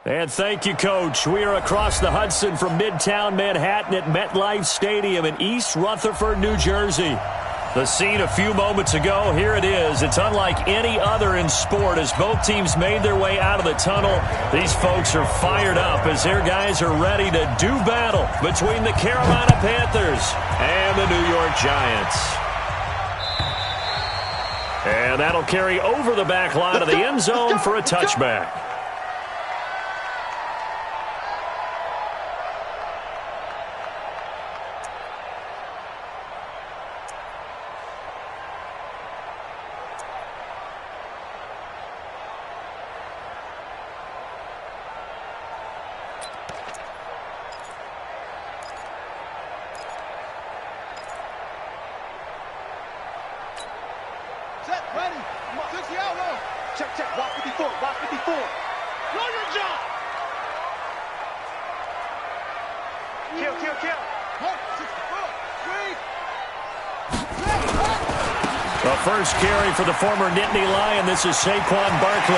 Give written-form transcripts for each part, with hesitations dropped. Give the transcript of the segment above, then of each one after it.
And thank you, Coach. We are across the Hudson from Midtown Manhattan at MetLife Stadium in East Rutherford, New Jersey. The scene a few moments ago, here it is. It's unlike any other in sport as both teams made their way out of the tunnel. These folks are fired up as their guys are ready to do battle between the Carolina Panthers and the New York Giants. And that'll carry over the back line of the end zone for a touchback. The first carry for the former Nittany Lion. This is Saquon Barkley.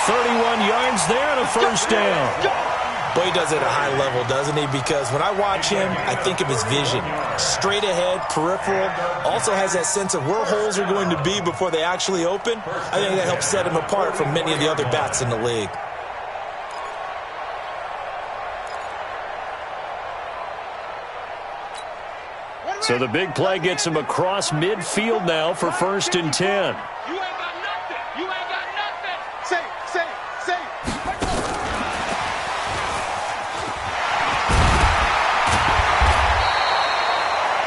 31 yards there and a first down. Boy, he does it at a high level, doesn't he? Because when I watch him, I think of his vision. Straight ahead, peripheral. Also has that sense of where holes are going to be before they actually open. I think that helps set him apart from many of the other bats in the league. So the big play gets him across midfield now for 1st and 10. You ain't got nothing. You ain't got nothing. Say.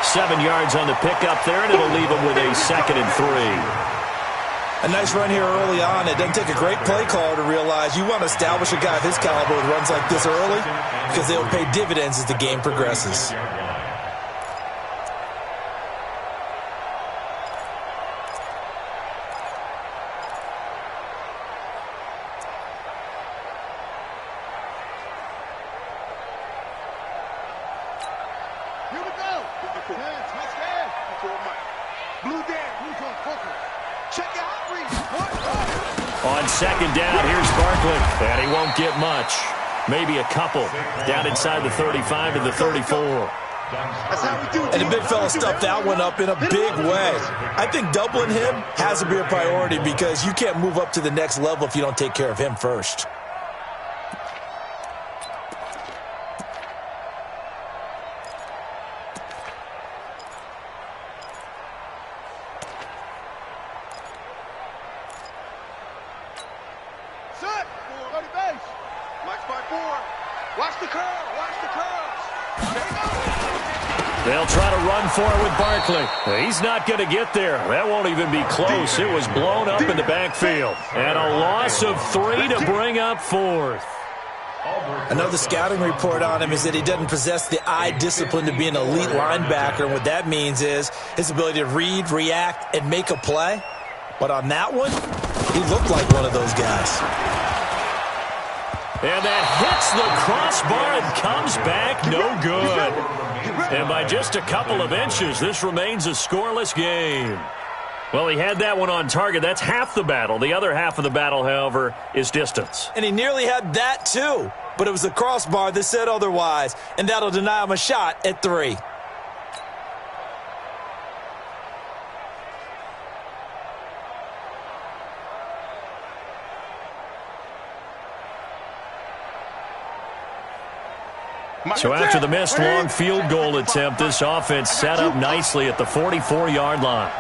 7 yards on the pickup there, and it'll leave him with a 2nd and 3. A nice run here early on. It doesn't take a great play caller to realize you want to establish a guy of his caliber with runs like this early because they'll pay dividends as the game progresses. On 2nd down, here's Barkley. And he won't get much. Maybe a couple. Down inside the 35 to the 34. And the big fella stuffed that one up in a big way. I think doubling him has to be a priority because you can't move up to the next level if you don't take care of him first. They'll try to run for it with Barkley. He's not going to get there. That won't even be close. It was blown up in the backfield. And a loss of 3 to bring up 4th. Another scouting report on him is that he doesn't possess the eye discipline to be an elite linebacker. And what that means is his ability to read, react, and make a play. But on that one, he looked like one of those guys. And that hits the crossbar and comes back no good. And by just a couple of inches, this remains a scoreless game. Well, he had that one on target. That's half the battle. The other half of the battle, however, is distance. And he nearly had that, too. But it was the crossbar that said otherwise. And that'll deny him a shot at 3. So after the missed long field goal attempt, this offense set up nicely at the 44-yard line.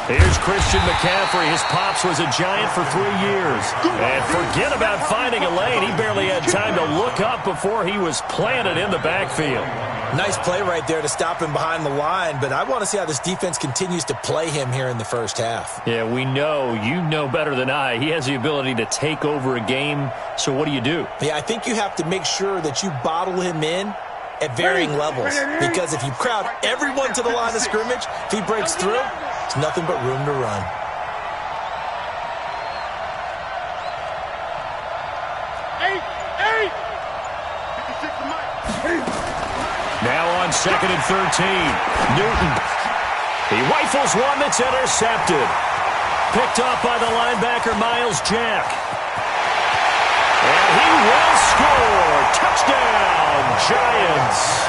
Here's Christian McCaffrey. His pops was a Giant for 3 years. And forget about finding a lane. He barely had time to look up before he was planted in the backfield. Nice play right there to stop him behind the line, but I want to see how this defense continues to play him here in the first half. Yeah, we know. You know better than I. He has the ability to take over a game, so what do you do? Yeah, I think you have to make sure that you bottle him in at varying levels, because if you crowd everyone to the line of scrimmage, if he breaks through, it's nothing but room to run. Now on 2nd and 13, Newton. He rifles one that's intercepted. Picked off by the linebacker, Miles Jack. And he will score. Touchdown, Giants.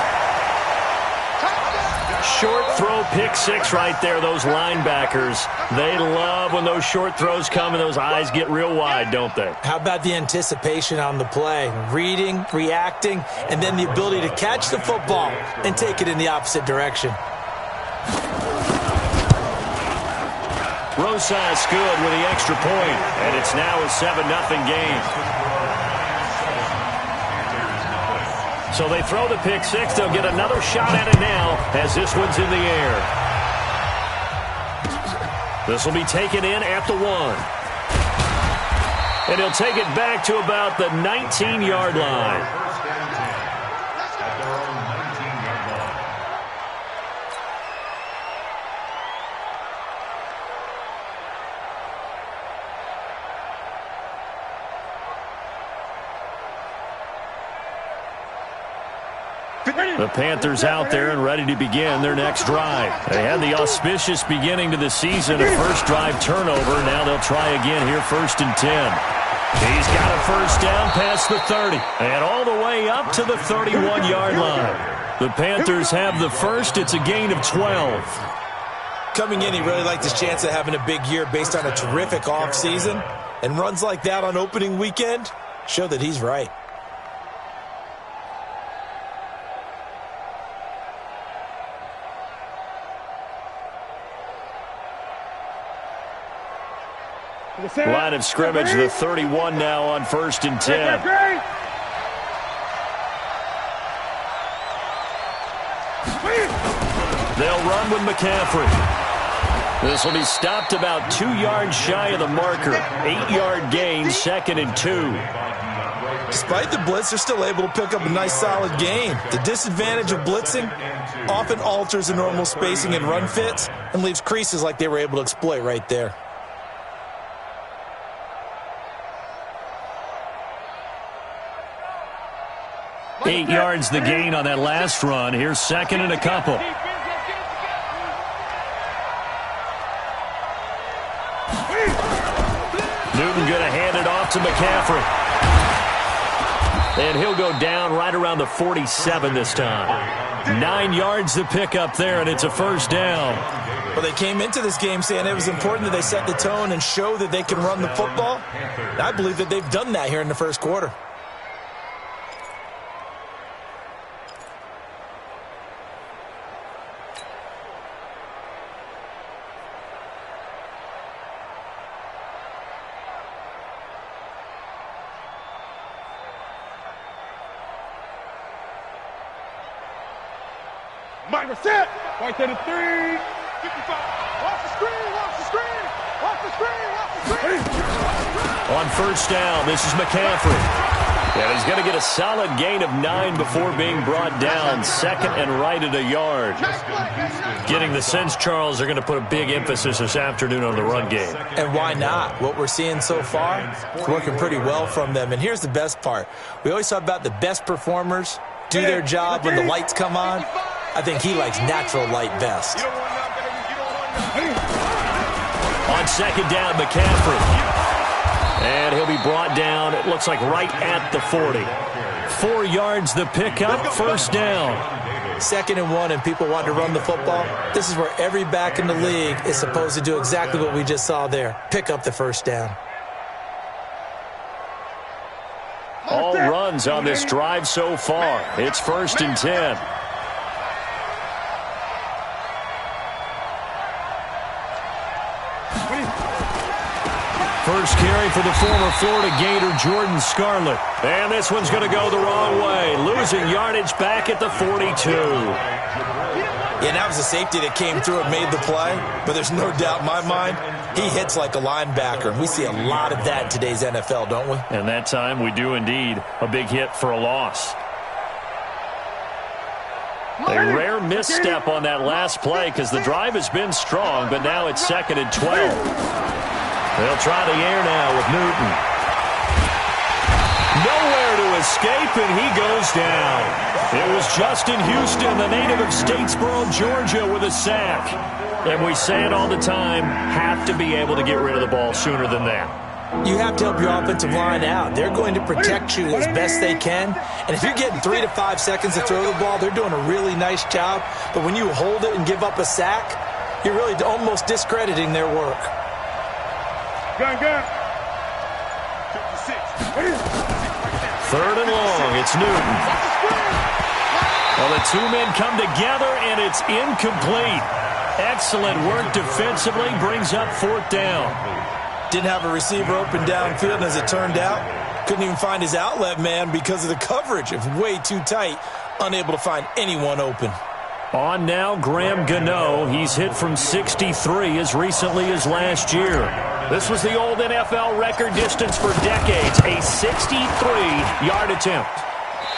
Short throw, pick six right there, those linebackers. They love when those short throws come and those eyes get real wide, don't they? How about the anticipation on the play? Reading, reacting, and then the ability to catch the football and take it in the opposite direction. Rosas good with the extra point, and it's now a 7-0 game. So they throw the pick six. They'll get another shot at it now as this one's in the air. This will be taken in at the 1. And he'll take it back to about the 19-yard line. The Panthers out there and ready to begin their next drive. They had the auspicious beginning to the season, a first drive turnover. Now they'll try again here, 1st and 10. He's got a first down past the 30 and all the way up to the 31-yard line. The Panthers have the first. It's a gain of 12. Coming in, he really liked his chance of having a big year based on a terrific offseason. And runs like that on opening weekend show that he's right. Line of scrimmage, the 31 now on 1st and 10. They'll run with McCaffrey. This will be stopped about 2 yards shy of the marker. 8-yard gain, 2nd and 2. Despite the blitz, they're still able to pick up a nice solid gain. The disadvantage of blitzing often alters the normal spacing and run fits and leaves creases like they were able to exploit right there. Eight yards the gain on that last run. Here's 2nd and a couple. Newton going to hand it off to McCaffrey. And he'll go down right around the 47 this time. 9 yards to pick up there, and it's a first down. Well, they came into this game saying it was important that they set the tone and show that they can run the football. And I believe that they've done that here in the first quarter. Mike set. Right to the 3. 55. Watch the screen. Watch the screen. Watch the screen. Watch the screen. On first down, this is McCaffrey. And he's going to get a solid gain of 9 before being brought down. 2nd and right at a yard. Getting the sense, Charles, they're going to put a big emphasis this afternoon on the run game. And why not? What we're seeing so far is working pretty well from them. And here's the best part. We always talk about the best performers do their job when the lights come on. I think he likes natural light best. On 2nd down, McCaffrey. And he'll be brought down, it looks like right at the 40. 4 yards the pickup, first down. 2nd and 1, and people want to run the football. This is where every back in the league is supposed to do exactly what we just saw there. Pick up the first down. All runs on this drive so far. It's 1st and 10. First carry for the former Florida Gator, Jordan Scarlett. And this one's going to go the wrong way. Losing yardage back at the 42. Yeah, that was a safety that came through and made the play. But there's no doubt in my mind, he hits like a linebacker. And we see a lot of that in today's NFL, don't we? And that time we do indeed. A big hit for a loss. A rare misstep on that last play because the drive has been strong, but now it's 2nd and 12. They'll try the air now with Newton. Nowhere to escape, and he goes down. It was Justin Houston, the native of Statesboro, Georgia, with a sack. And we say it all the time, have to be able to get rid of the ball sooner than that. You have to help your offensive line out. They're going to protect you as best they can. And if you're getting 3 to 5 seconds to throw the ball, they're doing a really nice job. But when you hold it and give up a sack, you're really almost discrediting their work. Gun. 3rd and long. It's Newton. Well, the two men come together, and it's incomplete. Excellent work defensively. Brings up 4th down. Didn't have a receiver open downfield, and as it turned out, couldn't even find his outlet man because of the coverage. It was way too tight, unable to find anyone open. On now, Graham Gano. He's hit from 63 as recently as last year. This was the old NFL record distance for decades, a 63-yard attempt.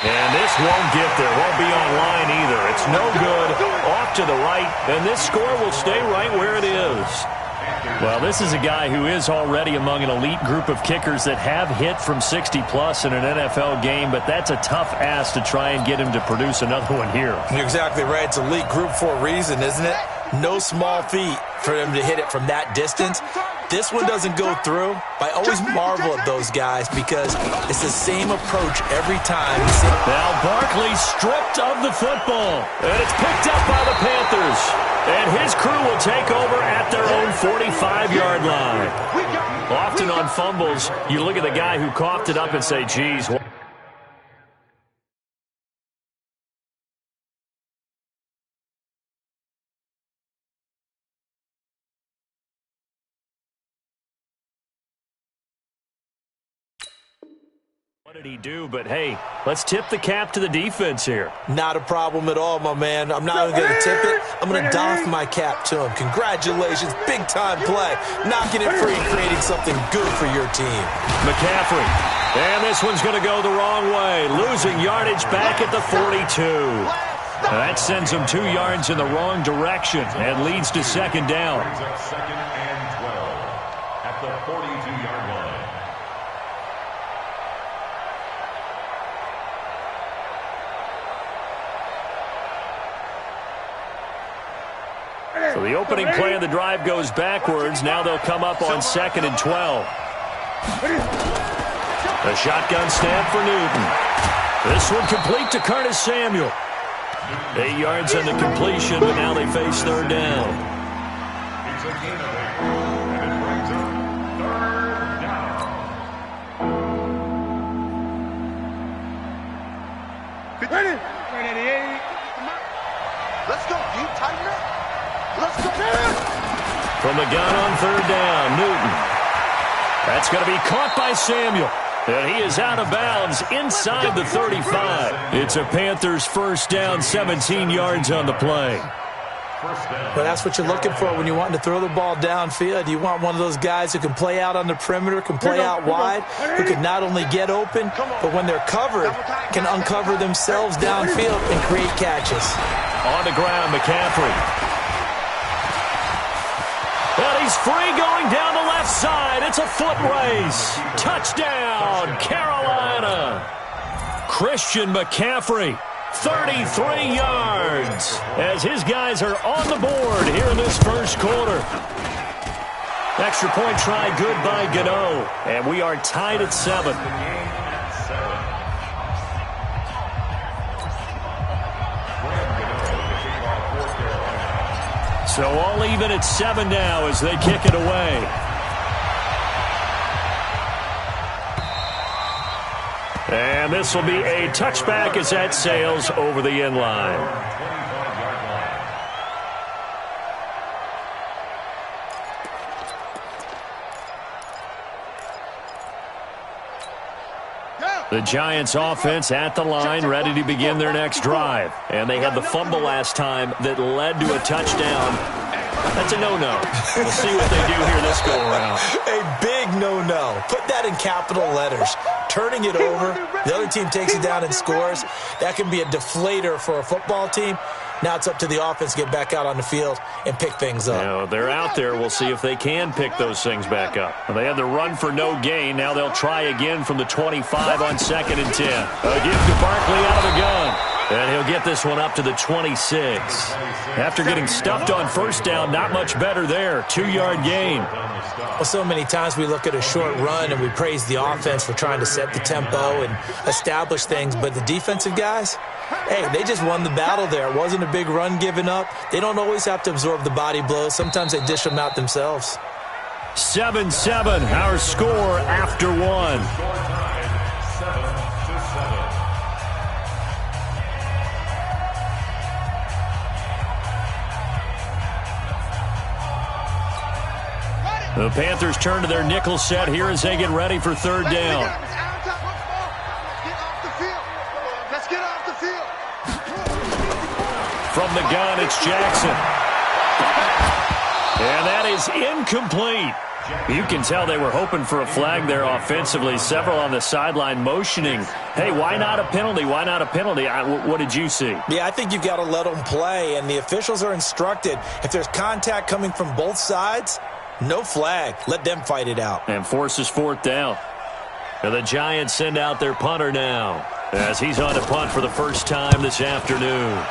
And this won't get there, won't be online either. It's no good, off to the right, and this score will stay right where it is. Well, this is a guy who is already among an elite group of kickers that have hit from 60-plus in an NFL game, but that's a tough ask to try and get him to produce another one here. You're exactly right. It's elite group for a reason, isn't it? No small feat for him to hit it from that distance. This one doesn't go through. I always marvel at those guys because it's the same approach every time. Now Barkley stripped of the football, and it's picked up by the Panthers. And his crew will take over at their own 45-yard line. Often on fumbles, you look at the guy who coughed it up and say, geez, what did he do? But, hey, let's tip the cap to the defense here. Not a problem at all, my man. I'm not even going to tip it. I'm going to doff my cap to him. Congratulations. Big-time play. Knocking it free, creating something good for your team. McCaffrey. And this one's going to go the wrong way. Losing yardage back at the 42. That sends him 2 yards in the wrong direction and leads to 2nd down. 2nd and 12 at the 42-yard line. So the opening play of the drive goes backwards. Now they'll come up on 2nd and 12. The shotgun snap for Newton. This one complete to Curtis Samuel. 8 yards on the completion, but now they face 3rd down. It's a gain of 8, and it brings up 3rd down. 88. Let's go, deep, tighten up. Let's go. From the gun on 3rd down, Newton. That's going to be caught by Samuel. And he is out of bounds inside the 35. It's a Panthers 1st down, 17 yards on the play. Well, that's what you're looking for when you want to throw the ball downfield. You want one of those guys who can play out on the perimeter, can play out wide, who can not only get open, but when they're covered, can uncover themselves downfield and create catches. On the ground, McCaffrey. And he's free going down the left side. It's a foot race. Touchdown, Carolina. Christian McCaffrey, 33 yards, as his guys are on the board here in this 1st quarter. Extra point try good by Gano, and we are tied at 7. So all even at 7 now as they kick it away. And this will be a touchback as that sails over the end line. The Giants offense at the line, ready to begin their next drive. And they had the fumble last time that led to a touchdown. That's a no-no. We'll see what they do here this go-around. A big no-no. Put that in capital letters. Turning it over, the other team takes it down and scores. That can be a deflator for a football team. Now it's up to the offense to get back out on the field and pick things up. Now, they're out there. We'll see if they can pick those things back up. Well, they had the run for no gain. Now they'll try again from the 25 on 2nd and 10. A give to Barkley out of the gun. And he'll get this one up to the 26. After getting stuffed on first down, not much better there. 2-yard gain. Well, so many times we look at a short run and we praise the offense for trying to set the tempo and establish things, but the defensive guys, hey, they just won the battle there. It wasn't a big run given up. They don't always have to absorb the body blows. Sometimes they dish them out themselves. 7-7, our score after one. The Panthers turn to their nickel set here as they get ready for third down. From the gun, it's Jackson. And that is incomplete. You can tell they were hoping for a flag there offensively. Several on the sideline motioning. Hey, why not a penalty? Why not a penalty? What did you see? Yeah, I think you've got to let them play, and the officials are instructed. If there's contact coming from both sides, no flag. Let them fight it out. And forces fourth down. And the Giants send out their punter now as he's on to punt for the first time this afternoon.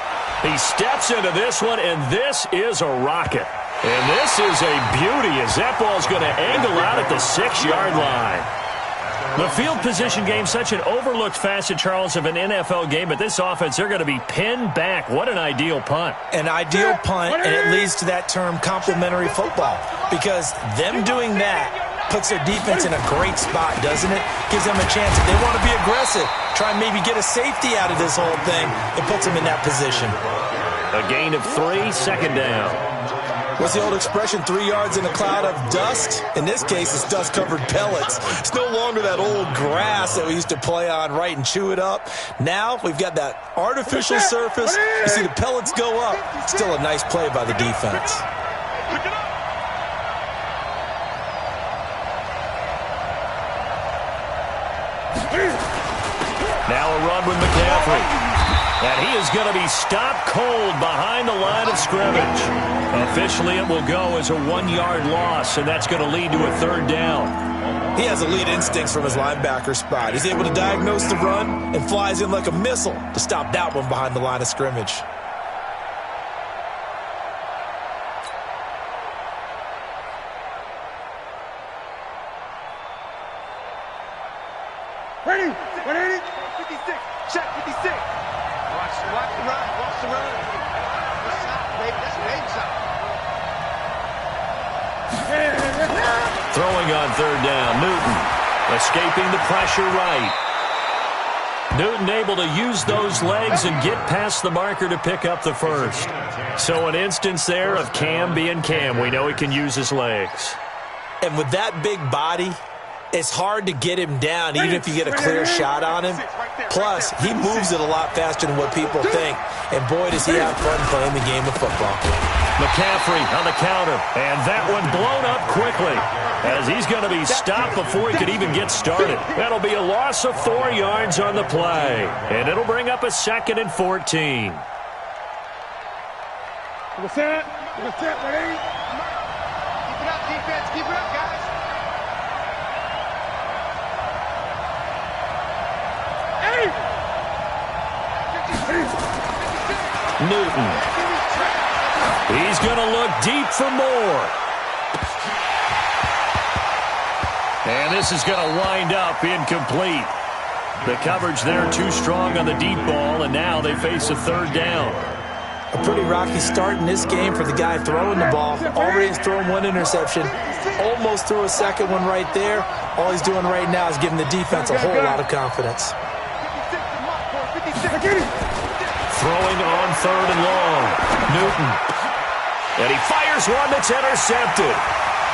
He steps into this one, and this is a rocket. And this is a beauty as that ball's going to angle out at the 6-yard line. The field position game, such an overlooked facet, Charles, of an NFL game, but this offense, they're going to be pinned back. What an ideal punt. An ideal punt, and it leads to that term complementary football, because them doing that puts their defense in a great spot, doesn't it? Gives them a chance. If they want to be aggressive, try and maybe get a safety out of this whole thing, it puts them in that position. A gain of 3, second down. What's the old expression, 3 yards in a cloud of dust? In this case, it's dust-covered pellets. It's no longer that old grass that we used to play on, right, and chew it up. Now we've got that artificial surface. You see the pellets go up. Still a nice play by the defense. Now a run with McCaffrey. And he is going to be stopped cold behind the line of scrimmage. Officially, it will go as a 1-yard loss, and that's going to lead to a third down. He has elite instincts from his linebacker spot. He's able to diagnose the run and flies in like a missile to stop that one behind the line of scrimmage. Ready? 180? 56. Check 56. Watch the run. Watch the run. That's shot, baby. That's a baby shot. Throwing on third down, Newton. Escaping the pressure right. Newton able to use those legs and get past the marker to pick up the first. So an instance there of Cam being Cam. We know he can use his legs. And with that big body, it's hard to get him down, even if you get a clear shot on him. Plus, he moves it a lot faster than what people think. And boy, does he have fun playing the game of football. McCaffrey on the counter. And that one blown up quickly as he's going to be stopped before he could even get started. That'll be a loss of 4 yards on the play. And it'll bring up a 2nd and 14. Keep it up, ready? Keep it up, defense. Keep it up, guys. Newton. He's going to look deep for more. And this is going to wind up incomplete. The coverage there too strong on the deep ball, and now they face a third down. A pretty rocky start in this game for the guy throwing the ball. Already has thrown 1 interception. Almost threw a second one right there. All he's doing right now is giving the defense a whole lot of confidence. Throwing on third and long. Newton. And he fires one that's intercepted.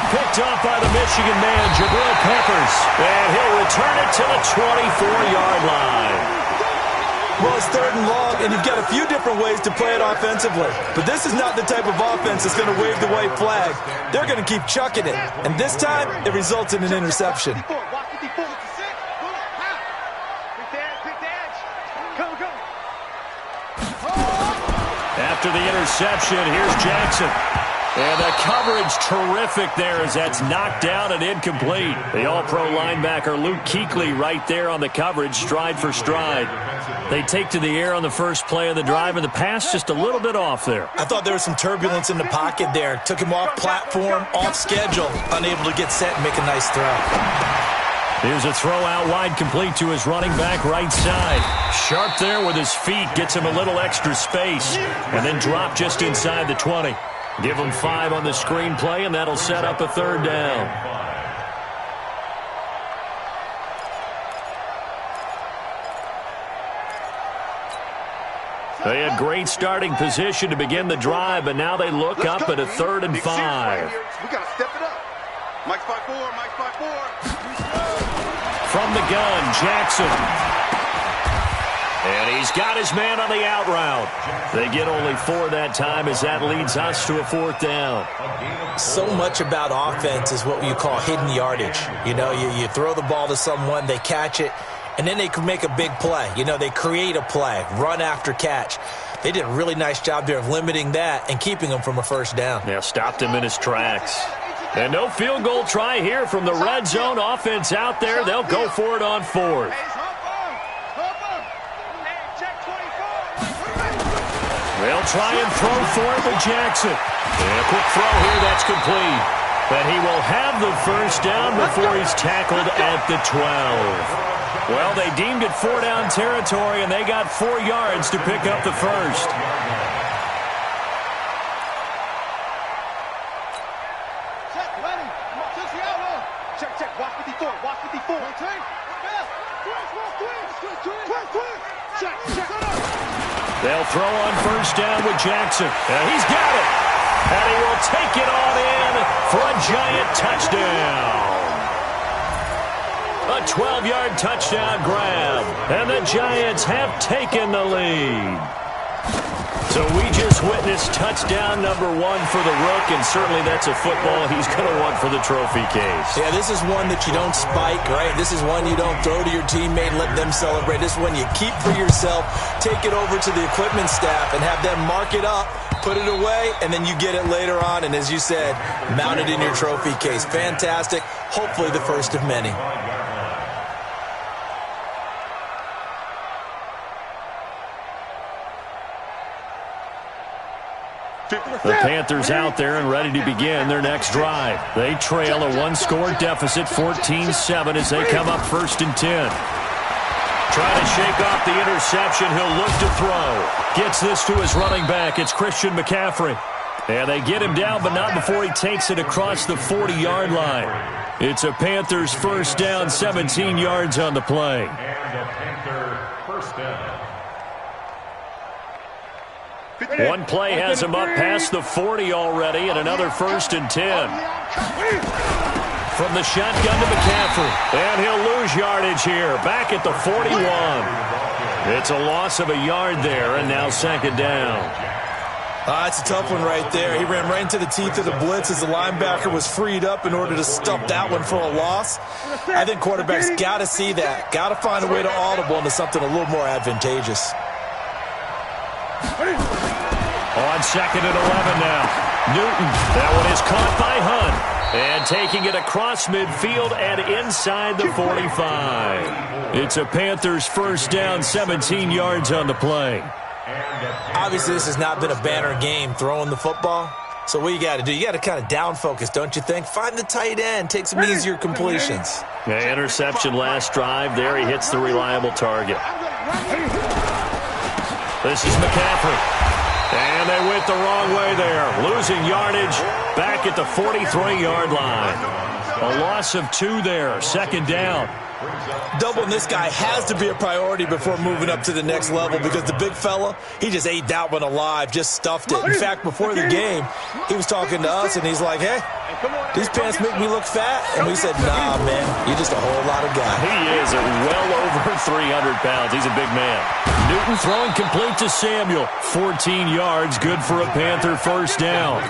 Picked off by the Michigan man, Jabril Peppers. And he'll return it to the 24-yard line. Well, it's third and long, and you've got a few different ways to play it offensively. But this is not the type of offense that's going to wave the white flag. They're going to keep chucking it. And this time, it results in an interception. After the interception, here's Jackson. And the coverage terrific there as that's knocked down and incomplete. The all-pro linebacker Luke Kuechly right there on the coverage, stride for stride. They take to the air on the first play of the drive, and the pass just a little bit off there. I thought there was some turbulence in the pocket there. Took him off platform, off schedule, unable to get set and make a nice throw. Here's a throw out wide, complete to his running back right side. Sharp there with his feet, gets him a little extra space, and then drop just inside the 20. Give him 5 on the screen play, and that'll set up a third down. They had great starting position to begin the drive, but now they look up at a 3rd and 5. We got to step it up. Mike's 5-4, Mike's 5-4. From the gun, Jackson. And he's got his man on the out route. They get only 4 that time as that leads us to a 4th down. So much about offense is what you call hidden yardage. You know, you throw the ball to someone, they catch it, and then they can make a big play. You know, they create a play, run after catch. They did a really nice job there of limiting that and keeping him from a first down. Yeah, stopped him in his tracks. And no field goal try here from the red zone. Offense out there. They'll go for it on 4th. They'll try and throw for it with Jackson. And a quick throw here. That's complete. But he will have the first down before he's tackled at the 12. Well, they deemed it 4-down territory, and they got 4 yards to pick up the first. They'll throw on first down with Jackson. He's got it. And he will take it on in for a giant touchdown. A 12-yard touchdown grab. And the Giants have taken the lead. So we just witnessed touchdown number 1 for the Rook, and certainly that's a football he's going to want for the trophy case. Yeah, this is one that you don't spike, right? This is one you don't throw to your teammate and let them celebrate. This is one you keep for yourself, take it over to the equipment staff, and have them mark it up, put it away, and then you get it later on, and as you said, mount it in your trophy case. Fantastic. Hopefully the first of many. The Panthers out there and ready to begin their next drive. They trail a 1-score deficit, 14-7, as they come up 1st and 10. Trying to shake off the interception. He'll look to throw. Gets this to his running back. It's Christian McCaffrey. And they get him down, but not before he takes it across the 40-yard line. It's a Panthers first down, 17 yards on the play. And a Panther first down. One play has him up past the 40 already, and another 1st and 10. From the shotgun to McCaffrey, and he'll lose yardage here, back at the 41. It's a loss of a yard there, and now 2nd down. It's a tough one right there. He ran right into the teeth of the blitz as the linebacker was freed up in order to stop that one for a loss. I think quarterbacks got to see that, got to find a way to audible into something a little more advantageous. On 2nd and 11 now. Newton, that one is caught by Hunt. And taking it across midfield and inside the 45. It's a Panthers first down, 17 yards on the play. Obviously, this has not been a banner game throwing the football. So what you got to do, you got to kind of down focus, don't you think? Find the tight end, take some easier completions. The interception last drive. There he hits the reliable target. This is McCaffrey. And they went the wrong way there. Losing yardage back at the 43-yard line. A loss of 2 there. 2nd down. Doubling this guy has to be a priority before moving up to the next level because the big fella, he just ate that one alive, just stuffed it. In fact, before the game, he was talking to us, and he's like, hey, these pants make me look fat. And we said, nah, man, you're just a whole lot of guy. He is at well over 300 pounds. He's a big man. Newton throwing complete to Samuel. 14 yards, good for a Panther first down.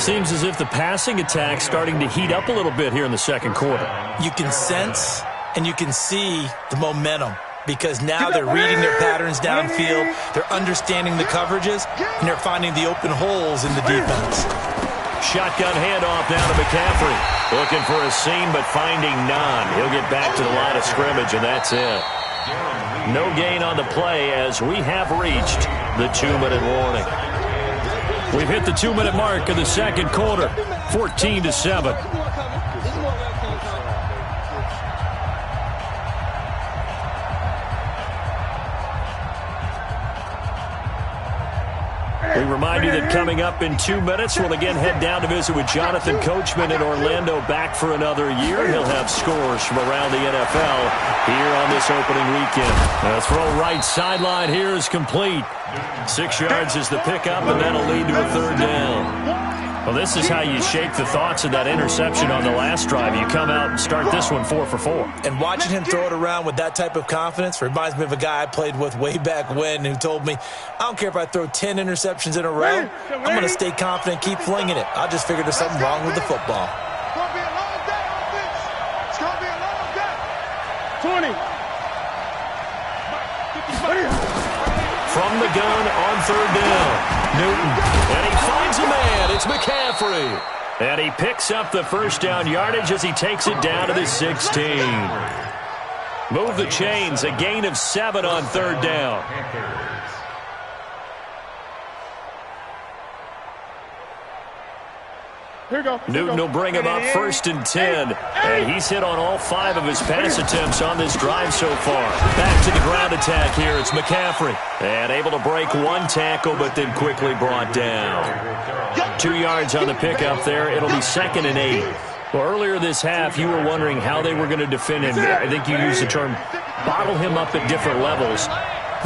Seems as if the passing attack's starting to heat up a little bit here in the 2nd quarter. You can sense and you can see the momentum. because now they're reading their patterns downfield, they're understanding the coverages, and they're finding the open holes in the defense. Shotgun handoff down to McCaffrey. Looking for a seam, but finding none. He'll get back to the line of scrimmage, and that's it. No gain on the play as we have reached the 2-minute warning. We've hit the 2-minute mark of the second quarter, 14-7. We remind you that coming up in 2 minutes, we'll again head down to visit with Jonathan Coachman in Orlando, back for another year. He'll have scores from around the NFL here on this opening weekend. The throw right sideline here is complete. 6 yards is the pickup, and that'll lead to a third down. Well, this is how you shake the thoughts of that interception on the last drive. You come out and start this one 4 for 4. And watching him throw it around with that type of confidence reminds me of a guy I played with way back when who told me, I don't care if I throw 10 interceptions in a row, I'm going to stay confident, keep flinging it. I just figured there's something wrong with the football. It's going to be a long day, offense. It's going to be a long day. 20. From the gun on third down, Newton. And he finds a man. It's McCaffrey. And he picks up the first down yardage as he takes it down to the 16. Move the chains. A gain of 7 on third down. Newton will bring him up 1st and 10. And he's hit on all 5 of his pass attempts on this drive so far. Back to the ground attack here. It's McCaffrey. And able to break 1 tackle, but then quickly brought down. 2 yards on the pickup there. It'll be 2nd and 8. Well, earlier this half, you were wondering how they were going to defend him. I think you used the term bottle him up at different levels.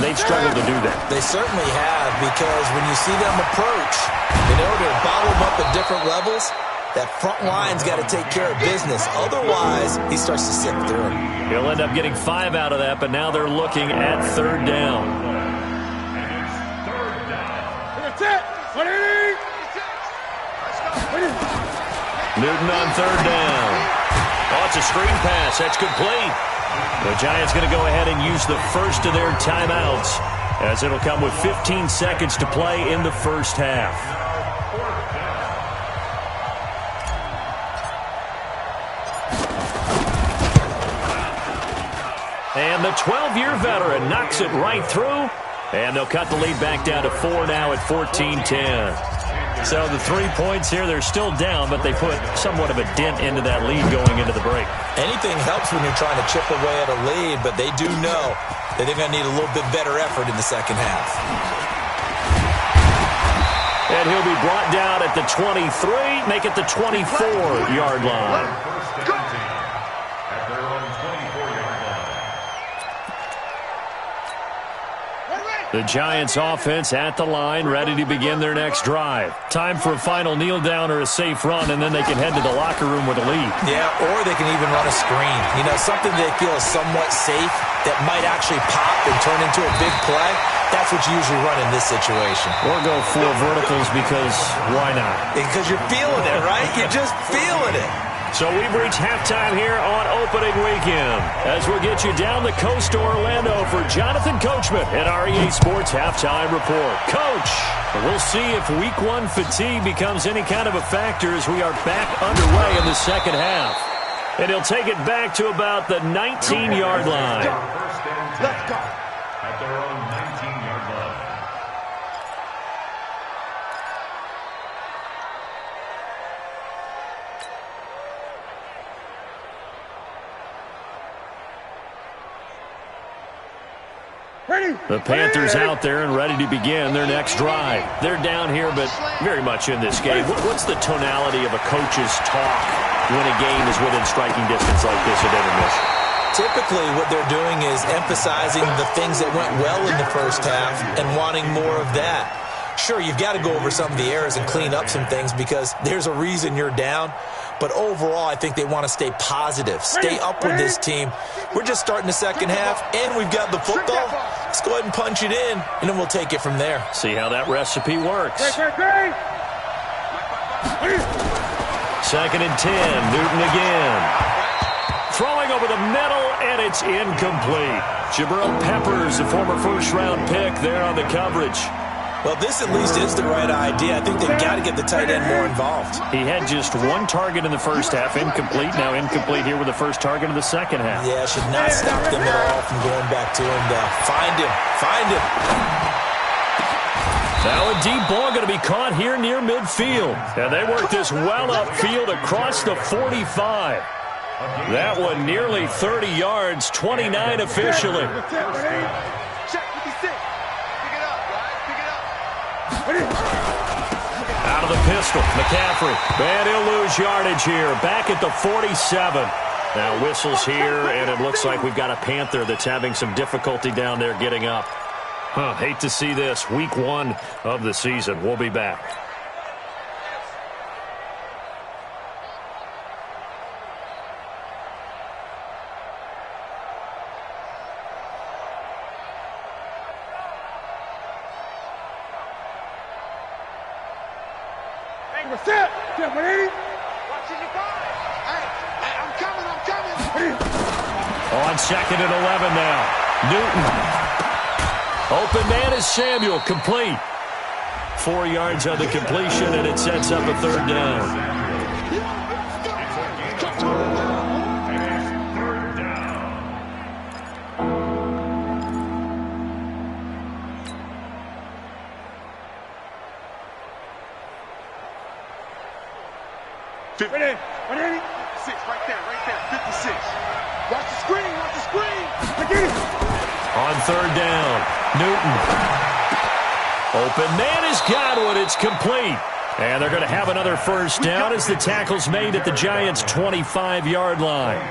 They've struggled to do that. They certainly have, because when you see them approach, in order to bottle them up at different levels, that front line's got to take care of business. Otherwise, he starts to sift through him. He'll end up getting 5 out of that, but now they're looking at third down. Newton on third down. Oh, it's a screen pass. That's complete. The Giants going to go ahead and use the first of their timeouts, as it'll come with 15 seconds to play in the first half. And the 12-year veteran knocks it right through, and they'll cut the lead back down to 4 now at 14-10. So the 3 points here, they're still down, but they put somewhat of a dent into that lead going into the break. Anything helps when you're trying to chip away at a lead, but they do know that they're going to need a little bit better effort in the second half. And he'll be brought down at the 23, make it the 24-yard line. The Giants offense at the line, ready to begin their next drive. Time for a final kneel down or a safe run, and then they can head to the locker room with a lead. Yeah, or they can even run a screen. You know, something they feel is somewhat safe that might actually pop and turn into a big play. That's what you usually run in this situation. Or go 4 verticals, because why not? Because you're feeling it, right? You're just feeling it. So we've reached halftime here on opening weekend, as we'll get you down the coast to Orlando for Jonathan Coachman at REA Sports Halftime Report. Coach, we'll see if Week 1 fatigue becomes any kind of a factor as we are back underway in the second half. And he'll take it back to about the 19-yard line. Let's go. At their own 19-yard line. The Panthers out there and ready to begin their next drive. They're down here, but very much in this game. What's the tonality of a coach's talk when a game is within striking distance like this at intermission? Typically, what they're doing is emphasizing the things that went well in the first half and wanting more of that. Sure, you've got to go over some of the errors and clean up some things because there's a reason you're down. But overall, I think they want to stay positive, stay up with this team. We're just starting the second half, and we've got the football. Let's go ahead and punch it in, and then we'll take it from there. See how that recipe works. 2nd and 10, Newton again. throwing over the middle, and it's incomplete. Jabril Peppers, a former first-round pick, there on the coverage. Well, this at least is the right idea. I think they've got to get the tight end more involved. He had just one target in the first half, incomplete. Now incomplete here with the first target of the second half. Yeah, should not stop them at all from going back to him. Find him. Find him. Now a deep ball going to be caught here near midfield. And they work this well upfield across the 45. That one nearly 30 yards, 29 officially. Out of the pistol, McCaffrey. And he'll lose yardage here. Back at the 47. Now whistles here, and it looks like we've got a Panther that's having some difficulty down there getting up. Hate to see this. Week 1 of the season. We'll be back. Set. Watching the ball. Hey, I'm coming. On second and 11 now. Newton. Open man is Samuel. Complete. 4 yards on the completion, and it sets up a third down. Ready? 6, right there, 56. Watch the screen. I get it. On third down, Newton. Open man is Godwin. It's complete. And they're going to have another first down as the tackle's made at the Giants' 25-yard line.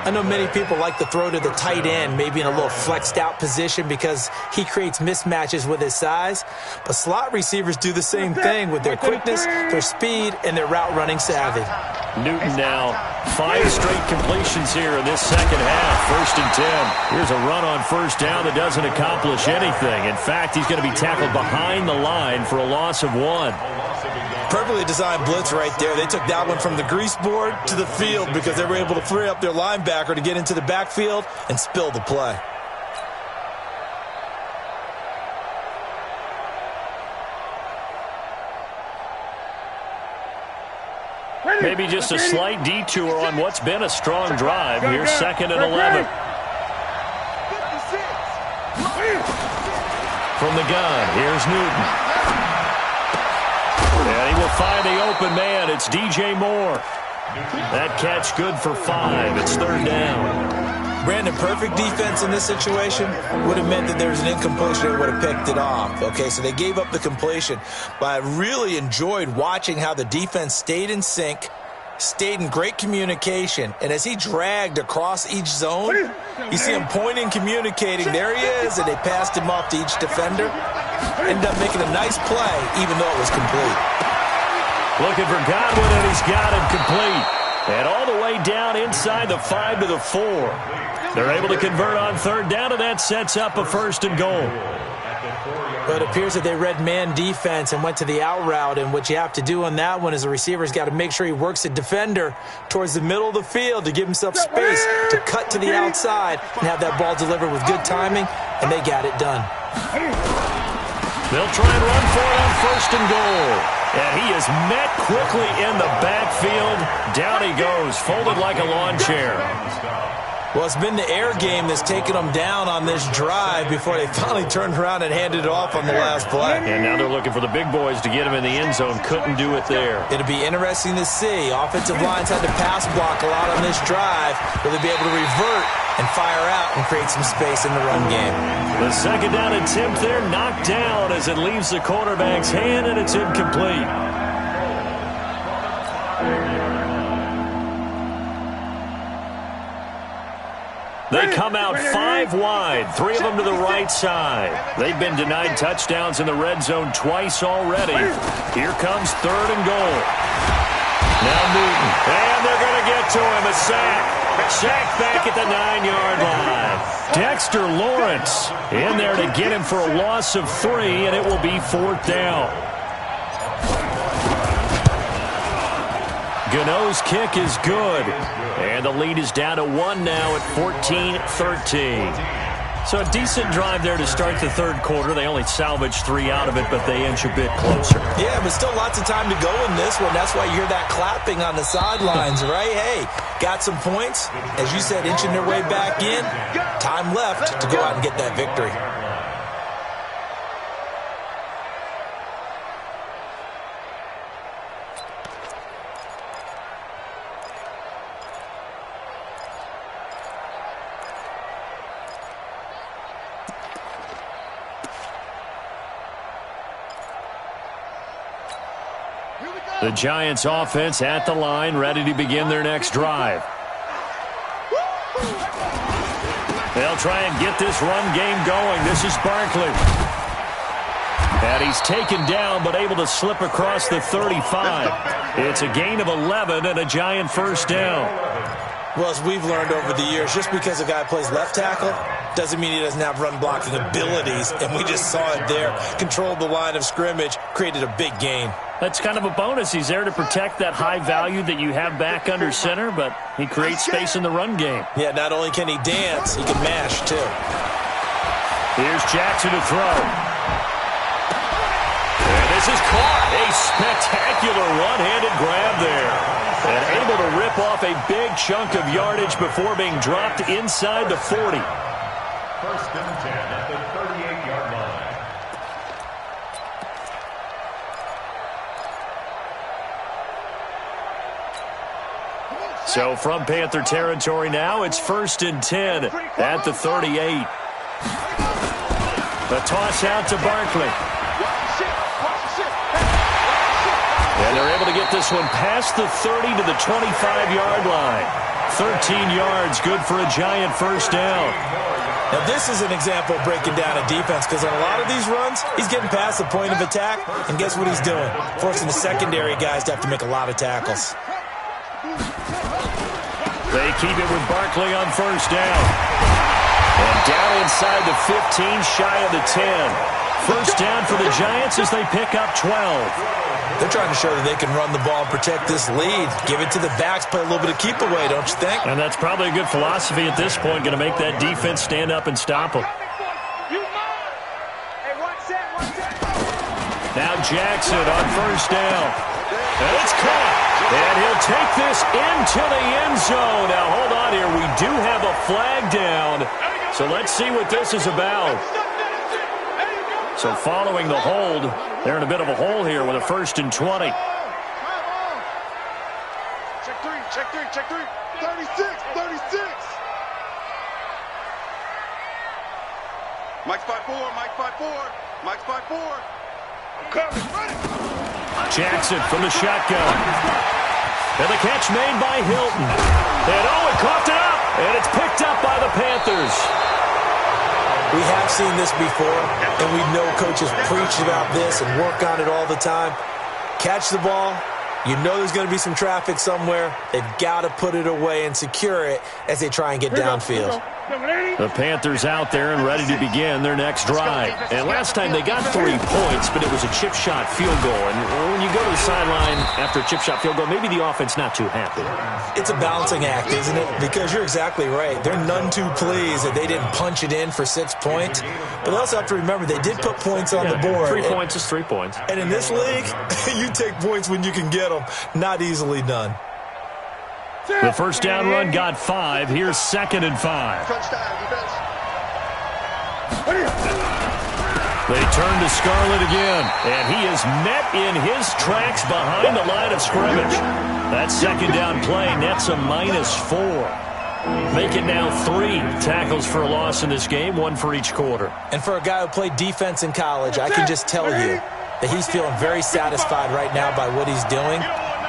I know many people like to throw to the tight end, maybe in a little flexed out position because he creates mismatches with his size. But slot receivers do the same thing with their quickness, their speed, and their route running savvy. Newton now 5 straight completions here in this second half. 1st and 10. Here's a run on first down that doesn't accomplish anything. In fact, he's going to be tackled behind the line for a loss of 1. Perfectly designed blitz right there. They took that one from the grease board to the field because they were able to free up their linebacker to get into the backfield and spill the play. Maybe just a slight detour on what's been a strong drive. Here's 2nd and 11. From the gun, here's Newton. And he will find the open man. It's DJ Moore. That catch good for 5. It's 3rd down. Brandon, perfect defense in this situation would have meant that there was an incompletion. They would have picked it off. Okay, so they gave up the completion. But I really enjoyed watching how the defense stayed in sync, stayed in great communication. And as he dragged across each zone, you see him pointing, communicating. There he is, and they passed him off to each defender. Ended up making a nice play, even though it was complete. Looking for Godwin, and he's got him complete. And all the way down inside the 5 to the 4. They're able to convert on 3rd down, and that sets up a 1st and goal. But it appears that they read man defense and went to the out route, and what you have to do on that one is the receiver's got to make sure he works a defender towards the middle of the field to give himself space to cut to the outside and have that ball delivered with good timing, and they got it done. They'll try and run for it on 1st and goal. And he is met quickly in the backfield. Down he goes, folded like a lawn chair. Well, it's been the air game that's taken them down on this drive before they finally turned around and handed it off on the last play. And now they're looking for the big boys to get him in the end zone. Couldn't do it there. It'll be interesting to see. Offensive lines had to pass block a lot on this drive. Will they be able to revert and fire out and create some space in the run game? The 2nd down attempt there knocked down as it leaves the quarterback's hand, and it's incomplete. They come out 5 wide, 3 of them to the right side. They've been denied touchdowns in the red zone twice already. Here comes 3rd and goal. Now Newton, and they're going to get to him, a sack. Sack back at the 9-yard line. Dexter Lawrence in there to get him for a loss of 3, and it will be 4th down. Gano's kick is good. And the lead is down to 1 now at 14-13. So a decent drive there to start the third quarter. They only salvaged 3 out of it, but they inch a bit closer. Yeah, but still lots of time to go in this one. That's why you hear that clapping on the sidelines, right? Hey, got some points. As you said, inching their way back in. Time left to go out and get that victory. The Giants offense at the line, ready to begin their next drive. They'll try and get this run game going. This is Barkley. And he's taken down, but able to slip across the 35. It's a gain of 11 and a Giant first down. Well, as we've learned over the years, just because a guy plays left tackle doesn't mean he doesn't have run blocking abilities. And we just saw it there. Controlled the line of scrimmage, created a big gain. That's kind of a bonus. He's there to protect that high value that you have back under center, but he creates space in the run game. Yeah, not only can he dance, he can mash, too. Here's Jackson to throw. And this is caught. A spectacular one-handed grab there. And able to rip off a big chunk of yardage before being dropped inside the 40. First and 10 at the 38-yard line. So from Panther territory now, it's first and 10 at the 38. The toss out to Barkley. And they're able to get this one past the 30 to the 25-yard line. 13 yards, good for a Giant first down. Now, this is an example of breaking down a defense, because on a lot of these runs, he's getting past the point of attack, and guess what he's doing? Forcing the secondary guys to have to make a lot of tackles. They keep it with Barkley on first down. And down inside the 15, shy of the 10. First down for the Giants as they pick up 12. They're trying to show that they can run the ball and protect this lead. Give it to the backs, play a little bit of keep away, don't you think? And that's probably a good philosophy at this point, going to make that defense stand up and stop them. Now Jackson on first down. And it's caught. And he'll take this into the end zone. Now, hold on here. We do have a flag down. So let's see what this is about. So following the hold, they're in a bit of a hole here with a first and 20. Check three, check three, check three. 36, 36. Mike's 5'4", Mike's 5'4", Mike's 5'4". I'm coming, ready. Jackson from the shotgun. And the catch made by Hilton. And it coughed it up. And it's picked up by the Panthers. We have seen this before, and we know coaches preach about this and work on it all the time. Catch the ball. You know there's going to be some traffic somewhere. They've got to put it away and secure it as they try and get downfield. The Panthers out there and ready to begin their next drive. And last time they got 3 points, but it was a chip shot field goal. And when you go to the sideline after a chip shot field goal, maybe the offense not too happy. It's a balancing act, isn't it? Because you're exactly right. They're none too pleased that they didn't punch it in for 6 points. But they also have to remember they did put points on the board. 3 points is 3 points. And in this league, you take points when you can get them. Not easily done. The first down run got 5. Here's second and 5. They turn to Scarlett again, and he is met in his tracks behind the line of scrimmage. That second down play nets a -4. Make it now 3 tackles for a loss in this game, 1 for each quarter. And for a guy who played defense in college, I can just tell you that he's feeling very satisfied right now by what he's doing.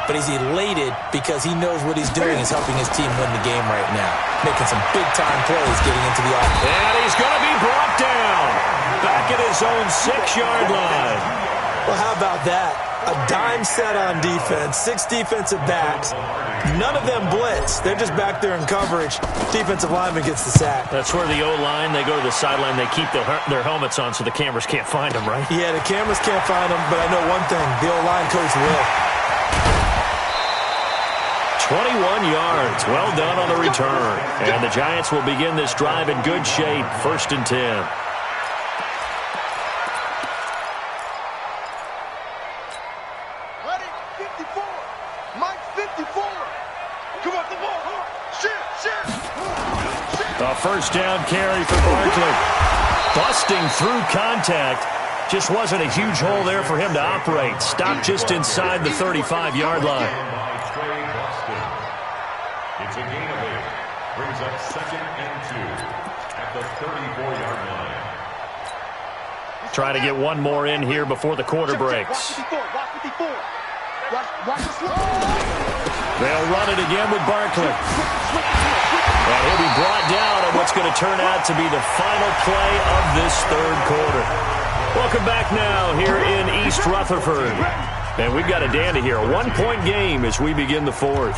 But he's elated because he knows what he's doing is helping his team win the game right now. Making some big-time plays getting into the offense. And he's going to be brought down. Back at his own 6-yard line. Well, how about that? A dime set on defense, 6 defensive backs. None of them blitz. They're just back there in coverage. Defensive lineman gets the sack. That's where the O-line, they go to the sideline, they keep their helmets on so the cameras can't find them, right? Yeah, the cameras can't find them, but I know one thing. The O-line coach will. 21 yards. Well done on the return. And the Giants will begin this drive in good shape. 1st and 10. Ready? 54. Mike 54. Come on, the ball. Shit. A first down carry for Barkley. Busting through contact. Just wasn't a huge hole there for him to operate. Stopped just inside the 35-yard line. It's a gain of 8. Brings up 2nd and 2 at the 34-yard line. Try to get one more in here before the quarter breaks. Watch 54. Watch the slow. They'll run it again with Barkley. And he'll be brought down on what's going to turn out to be the final play of this 3rd quarter. Welcome back now here in East Rutherford. And we've got a dandy here. A 1-point game as we begin the 4th.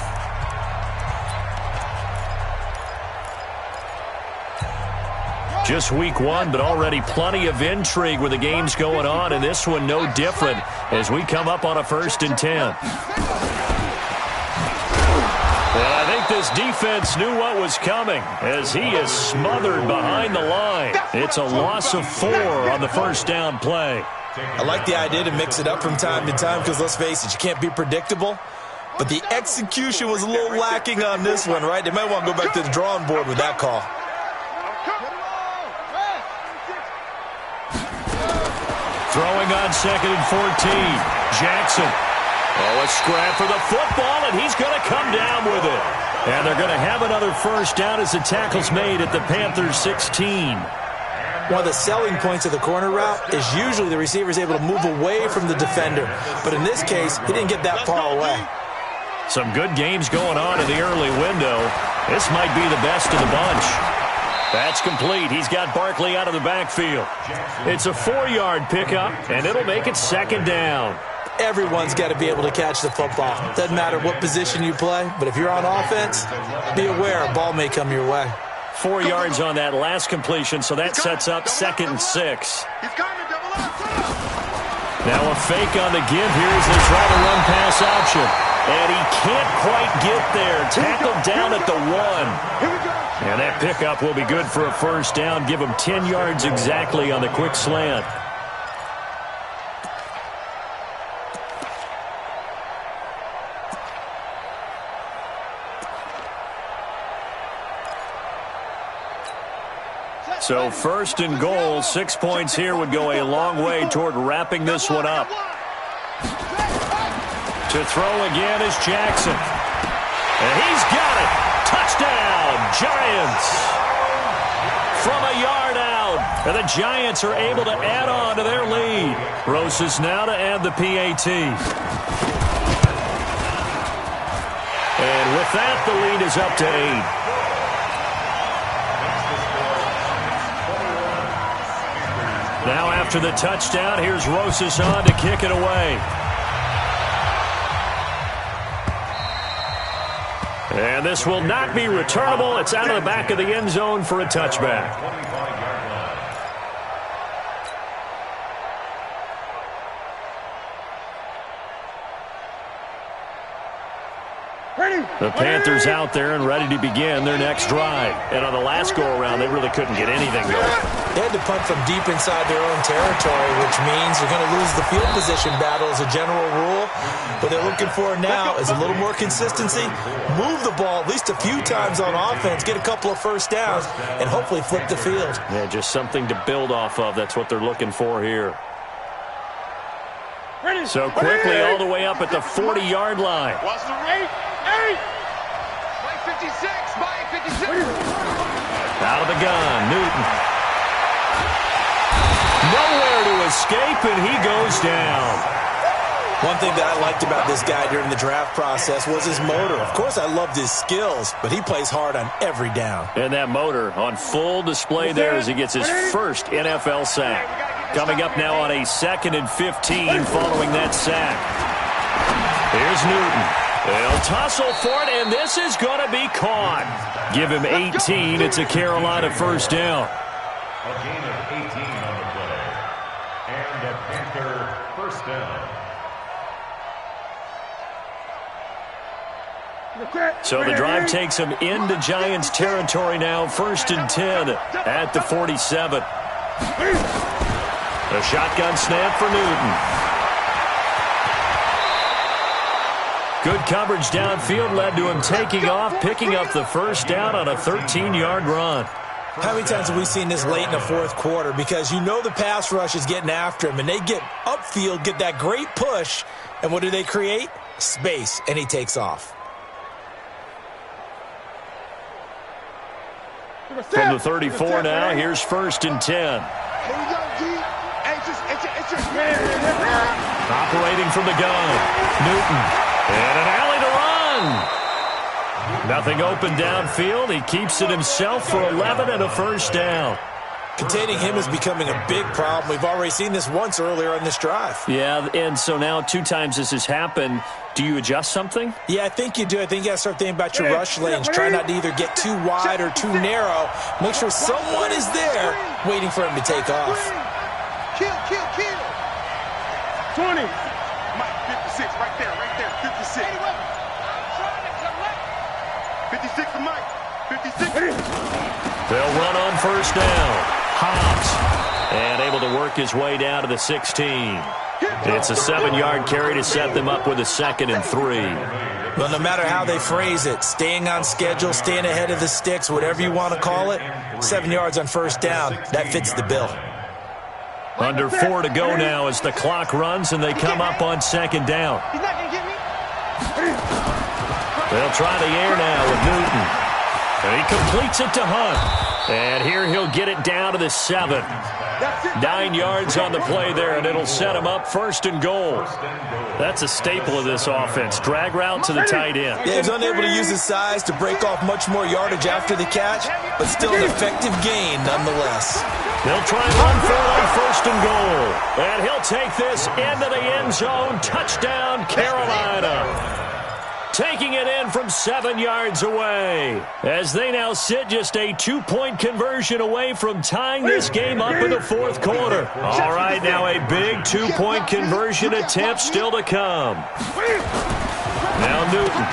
Just week 1, but already plenty of intrigue with the games going on, and this one no different as we come up on a 1st and 10. And I think this defense knew what was coming as he is smothered behind the line. It's a loss of 4 on the first down play. I like the idea to mix it up from time to time because, let's face it, you can't be predictable. But the execution was a little lacking on this one, right? They might want to go back to the drawing board with that call. Throwing on 2nd and 14. Jackson. Oh, a scrap for the football, and he's going to come down with it. And they're going to have another first down as the tackle's made at the Panthers 16. One of the selling points of the corner route is usually the receiver is able to move away from the defender. But in this case, he didn't get that far away. Some good games going on in the early window. This might be the best of the bunch. That's complete. He's got Barkley out of the backfield. It's a 4-yard pickup, and it'll make it 2nd down. Everyone's got to be able to catch the football. Doesn't matter what position you play, but if you're on offense, be aware a ball may come your way. 4 yards on that last completion, so that sets up 2nd and 6. Now a fake on the give here as they try to run pass option. And he can't quite get there. Tackled down at the 1. And that pickup will be good for a first down. Give him 10 yards exactly on the quick slant. So 1st and goal, 6 points here would go a long way toward wrapping this one up. To throw again is Jackson. And he's got it. Touchdown, Giants. From a yard out. And the Giants are able to add on to their lead. Rosas now to add the PAT. And with that, the lead is up to 8. Now after the touchdown, here's Rosas on to kick it away. And this will not be returnable. It's out of the back of the end zone for a touchback. The Panthers out there and ready to begin their next drive. And on the last go-around, they really couldn't get anything going. They had to punt from deep inside their own territory, which means you're going to lose the field position battle as a general rule. What they're looking for now is a little more consistency. Move the ball at least a few times on offense, get a couple of first downs, and hopefully flip the field. Yeah, just something to build off of. That's what they're looking for here. So quickly all the way up at the 40-yard line. Watch the rate. 56, Mike 56. Out of the gun, Newton. Nowhere to escape, and he goes down. One thing that I liked about this guy during the draft process was his motor. Of course, I loved his skills, but he plays hard on every down. And that motor on full display there as he gets his first NFL sack. Coming up now on a 2nd and 15 following that sack. Here's Newton. They'll tussle for it, and this is going to be caught. Give him 18. It's a Carolina first down. A gain of 18 on the play. And a Panther first down. So the drive takes him into Giants territory now, 1st and 10 at the 47. A shotgun snap for Newton. Good coverage downfield led to him taking off, picking up the first down on a 13-yard run. How many times have we seen this late in the fourth quarter? Because you know the pass rush is getting after him, and they get upfield, get that great push, and what do they create? Space, and he takes off. From the 34 now, here's 1st and 10. Operating from the gun, Newton, and an alley to run. Nothing open downfield. He keeps it himself for 11 and a first down. Containing him is becoming a big problem. We've already seen this once earlier on this drive. Yeah, and so now 2 times this has happened. Do you adjust something? Yeah, I think you do. I think you got to start thinking about your rush lanes. Try not to either get too wide or too narrow. Make sure someone is there waiting for him to take off. Kill. 20. Mike, 56, right there, 56. 56 for Mike, 56. They'll run on first down. Hobbs, and able to work his way down to the 16. It's a 7-yard carry to set them up with a 2nd and 3. Well, no matter how they phrase it, staying on schedule, staying ahead of the sticks, whatever you want to call it, 7 yards on first down, that fits the bill. Under 4 to go now as the clock runs and they come up on 2nd down. He's not going to get me. They'll try the air now with Newton. And he completes it to Hunt. And here he'll get it down to the 7. 9 yards on the play there, and it'll set him up 1st and goal. That's a staple of this offense. Drag route to the tight end. Yeah, he's unable to use his size to break off much more yardage after the catch, but still an effective gain nonetheless. They'll try and run for it on 1st and goal. And he'll take this into the end zone. Touchdown, Carolina. Taking it in from 7 yards away as they now sit just a 2-point conversion away from tying this game up in the fourth quarter. All right, now a big 2-point conversion attempt still to come. Now Newton.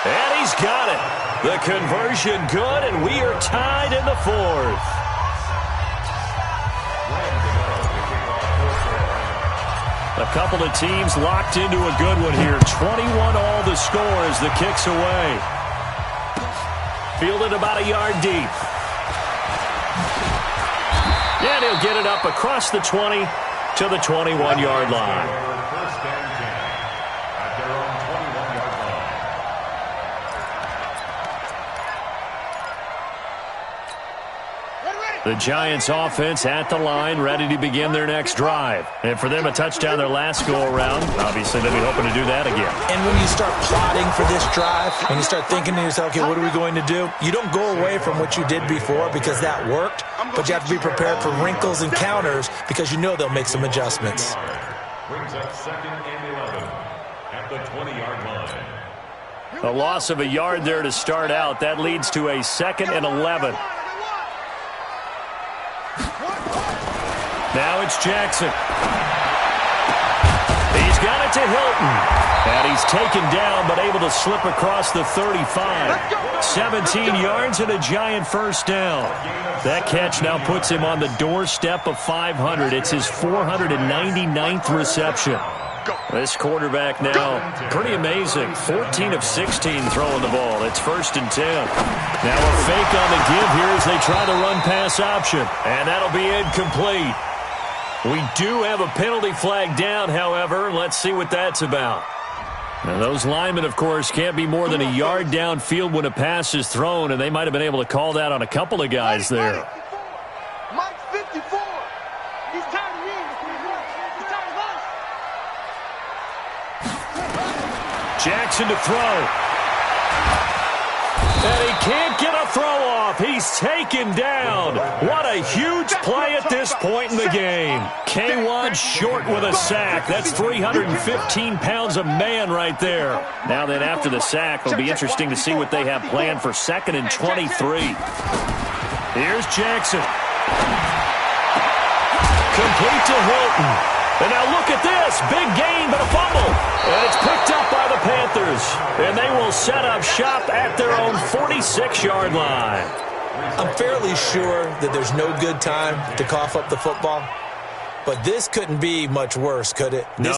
And he's got it. The conversion good, and we are tied in the fourth. A couple of teams locked into a good one here. 21 all the score as the kick's away. Fielded about a yard deep. And he'll get it up across the 20 to the 21-yard line. The Giants offense at the line, ready to begin their next drive. And for them, a touchdown their last go-around. Obviously, they'll be hoping to do that again. And when you start plotting for this drive, and you start thinking to yourself, okay, what are we going to do? You don't go away from what you did before because that worked, but you have to be prepared for wrinkles and counters because you know they'll make some adjustments. Brings up 2nd and 11 at the 20-yard line. A loss of a yard there to start out. That leads to a 2nd and 11. Now it's Jackson. He's got it to Hilton. And he's taken down but able to slip across the 35. 17 yards and a Giant first down. That catch now puts him on the doorstep of 500. It's his 499th reception. This quarterback now, pretty amazing. 14 of 16 throwing the ball. It's 1st and 10. Now a fake on the give here as they try the run-pass option. And that'll be incomplete. We do have a penalty flag down, however. Let's see what that's about. Now, those linemen, of course, can't be more than a yard downfield when a pass is thrown, and they might have been able to call that on a couple of guys there. Mike's 54. He's tired of me. He's tired of us. Jackson to throw. And he can't get a throw off. He's taken down. What a huge play at this point in the game. K1 short with a sack. That's 315 pounds of man right there. Now then, after the sack, it'll be interesting to see what they have planned for 2nd and 23. Here's Jackson. Complete to Hilton. And now look at this. Big gain, but a fumble. And it's picked up by the Panthers. And they will set up shop at their own 46-yard line. I'm fairly sure that there's no good time to cough up the football. But this couldn't be much worse, could it? No.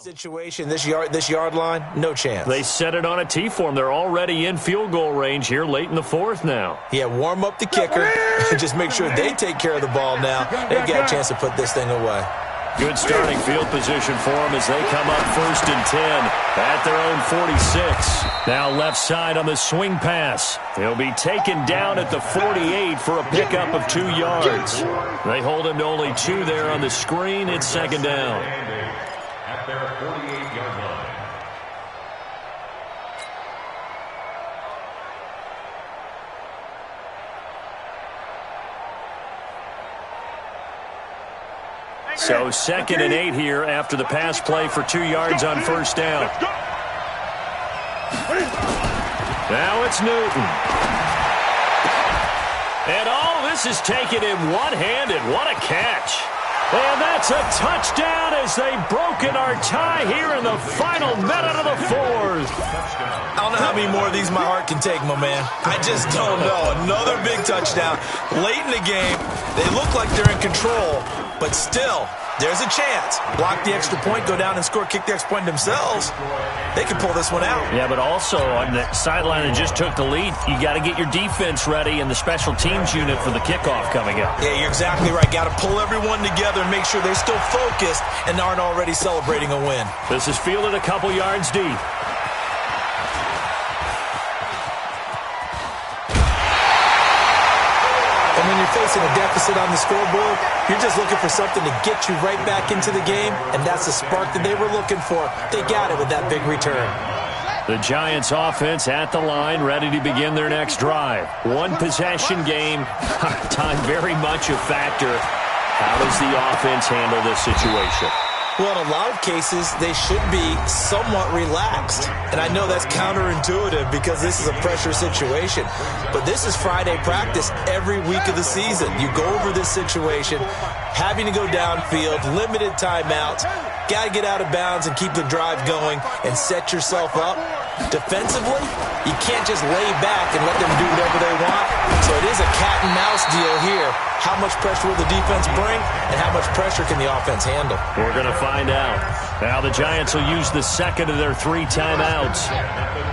Situation, this yard line, no chance. They set it on a T-form. They're already in field goal range here late in the fourth now. Yeah, warm up the kicker and just make sure they take care of the ball now. They've got a chance to put this thing away. Good starting field position for them as they come up 1st and 10 at their own 46. Now left side on the swing pass. He'll be taken down at the 48 for a pickup of 2 yards. They hold him to only 2 there on the screen. It's 2nd down. At their 48-yard line. So 2nd and 8 here after the pass play for 2 yards on 1st down. Now it's Newton. And all this is taken in one-handed. What a catch. And that's a touchdown as they've broken our tie here in the final minute of the fourth. I don't know how many more of these my heart can take, my man. I just don't know. Another big touchdown. Late in the game, they look like they're in control, but still, there's a chance. Block the extra point, go down and score, kick the extra point themselves. They can pull this one out. Yeah, but also on the sideline that just took the lead, you got to get your defense ready and the special teams unit for the kickoff coming up. Yeah, you're exactly right. Got to pull everyone together and make sure they're still focused and aren't already celebrating a win. This is fielded a couple yards deep. And when you're facing a deficit on the scoreboard, you're just looking for something to get you right back into the game, and that's the spark that they were looking for. They got it with that big return. The Giants offense at the line, ready to begin their next drive. One possession game, time very much a factor. How does the offense handle this situation? Well, in a lot of cases, they should be somewhat relaxed. And I know that's counterintuitive because this is a pressure situation. But this is Friday practice every week of the season. You go over this situation, having to go downfield, limited timeouts, got to get out of bounds and keep the drive going and set yourself up. Defensively, you can't just lay back and let them do whatever they want. So it is a cat and mouse deal here. How much pressure will the defense bring and how much pressure can the offense handle? We're going to find out. Now the Giants will use the second of their 3 timeouts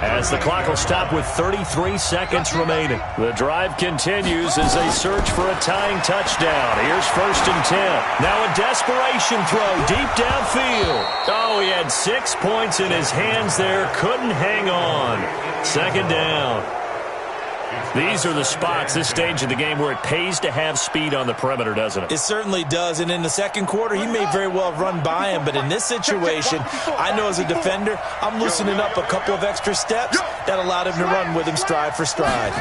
as the clock will stop with 33 seconds remaining. The drive continues as they search for a tying touchdown. Here's 1st and 10. Now a desperation throw deep downfield. Oh, he had 6 points in his hands there. Couldn't hang on. 2nd down. These are the spots, this stage of the game, where it pays to have speed on the perimeter, doesn't it? It certainly does, and in the second quarter, he may very well run by him, but in this situation, I know as a defender, I'm loosening up a couple of extra steps that allowed him to run with him stride for stride.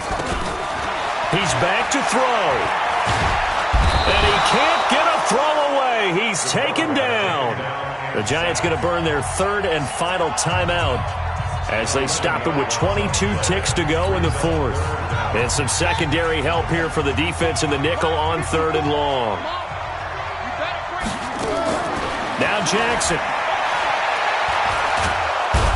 He's back to throw. And he can't get a throw away. He's taken down. The Giants going to burn their 3rd and final timeout as they stop it with 22 ticks to go in the 4th. And some secondary help here for the defense in the nickel on 3rd and long. Now Jackson.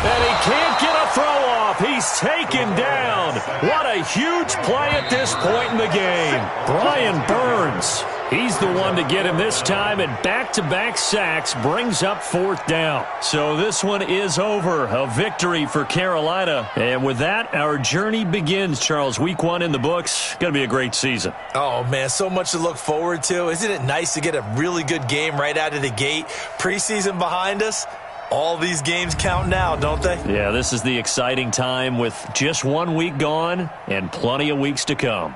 And he can't get a throw off. He's taken down. What a huge play at this point in the game. Brian Burns. He's the one to get him this time, and back-to-back sacks brings up 4th down. So this one is over. A victory for Carolina. And with that, our journey begins, Charles. Week 1 in the books. Going to be a great season. Oh, man, so much to look forward to. Isn't it nice to get a really good game right out of the gate? Preseason behind us. All these games count now, don't they? Yeah, this is the exciting time with just 1 week gone and plenty of weeks to come.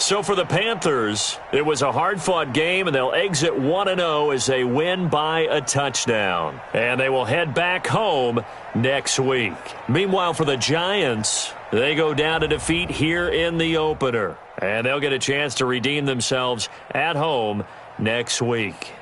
So for the Panthers, it was a hard-fought game, and they'll exit 1-0 as they win by a touchdown. And they will head back home next week. Meanwhile, for the Giants, they go down to defeat here in the opener. And they'll get a chance to redeem themselves at home next week.